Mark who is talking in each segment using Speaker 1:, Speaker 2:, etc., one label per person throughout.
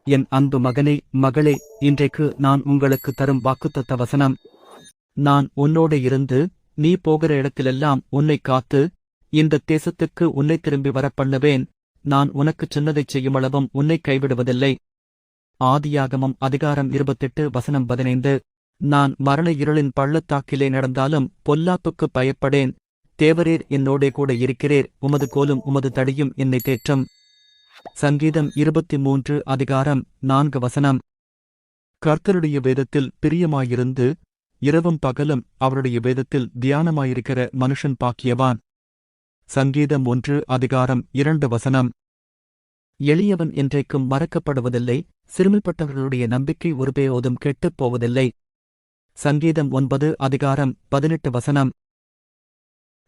Speaker 1: என் அன்பு மகனே, மகளே, இன்றைக்கு நான் உங்களுக்கு தரும் வாக்குத்தத்த வசனம். நான் உன்னோடு இருந்து, நீ போகிற இடத்திலெல்லாம் உன்னைக் காத்து, இந்த தேசத்துக்கு உன்னை திரும்பி வரப் பண்ணுவேன். நான் உனக்குச் சொன்னதைச் செய்யுமளவும் உன்னைக் கைவிடுவதில்லை. ஆதியாகமம் அதிகாரம் 28:15. நான் மரண இருளின் பள்ளத்தாக்கிலே நடந்தாலும் பொல்லாப்புக்குப் பயப்படேன். தேவரீர் என்னோடே கூட இருக்கிறீர். உமது கோலும் உமது தடியும் என்னை தேற்றும். சங்கீதம் 23:4. கர்த்தருடைய வேதத்தில் பிரியமாயிருந்து, இரவும் பகலும் அவருடைய வேதத்தில் தியானமாயிருக்கிற மனுஷன் பாக்கியவான். சங்கீதம் 1:2. எளியவன் என்றைக்கும் மறக்கப்படுவதில்லை. சிறுமைப்பட்டவர்களுடைய நம்பிக்கை ஒருபோதும் கெட்டுப் போவதில்லை. சங்கீதம் 9:18.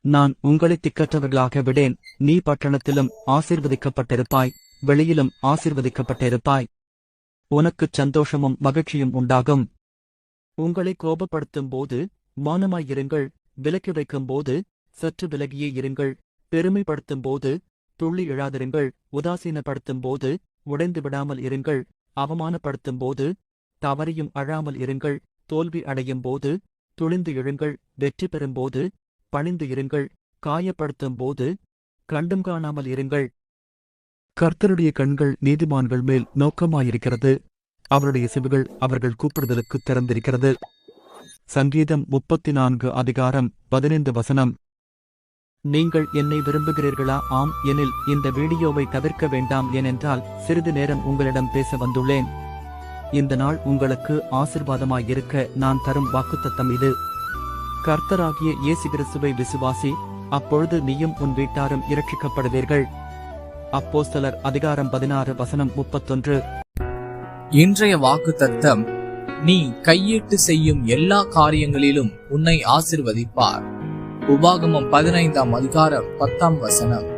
Speaker 1: நான் உங்களைத் திக்கற்றவர்களாக விடேன். நீ பட்டணத்திலும் ஆசீர்வதிக்கப்பட்டிருப்பாய், வெளியிலும் ஆசீர்வதிக்கப்பட்டிருப்பாய். உனக்குச் சந்தோஷமும் மகிழ்ச்சியும் உண்டாகும். உங்களை கோபப்படுத்தும் போது மௌனமாயிருங்கள். விலக்கி வைக்கும்போது சற்று விலகியே இருங்கள். பெருமைப்படுத்தும் போது துள்ளி எழாதிருங்கள். உதாசீனப்படுத்தும் போது உடைந்து விடாமல் இருங்கள். அவமானப்படுத்தும் போது தவறியும் அழாமல் இருங்கள். தோல்வி அடையும் போது துளிந்து எழுங்கள். வெற்றி பெறும்போது பணிந்து இருங்கள். காயப்படுத்தும் போது கண்டும் காணாமல் இருங்கள். கர்த்தருடைய கண்கள் நீதிமான்கள் மேல் நோக்கமாயிருக்கிறது. அவருடைய செவிகள் அவர்கள் கூப்பிடுதலுக்குத் திறந்திருக்கிறது. சங்கீதம் 34:15. நீங்கள் என்னை விரும்புகிறீர்களா? ஆம் எனில் இந்த வீடியோவை தவிர்க்க வேண்டாம். ஏனென்றால் சிறிது நேரம் உங்களிடம் பேச வந்துள்ளேன். இந்த நாள் உங்களுக்கு ஆசீர்வாதமாயிருக்க நான் தரும் வாக்குத்தத்தம் இது. கர்த்தராகிய இயேசு கிறிஸ்துவை விசுவாசி, அப்பொழுது நீயும் உன் வீட்டாரும் இரட்சிக்கப்படுவீர்கள். அப்போஸ்தலர் அதிகாரம் 16:31.
Speaker 2: இன்றைய வாக்குத்தத்தம்: நீ கையிட்டு செய்யும் எல்லா காரியங்களிலும் உன்னை ஆசிர்வதிப்பார். உபாகமம் 15:10.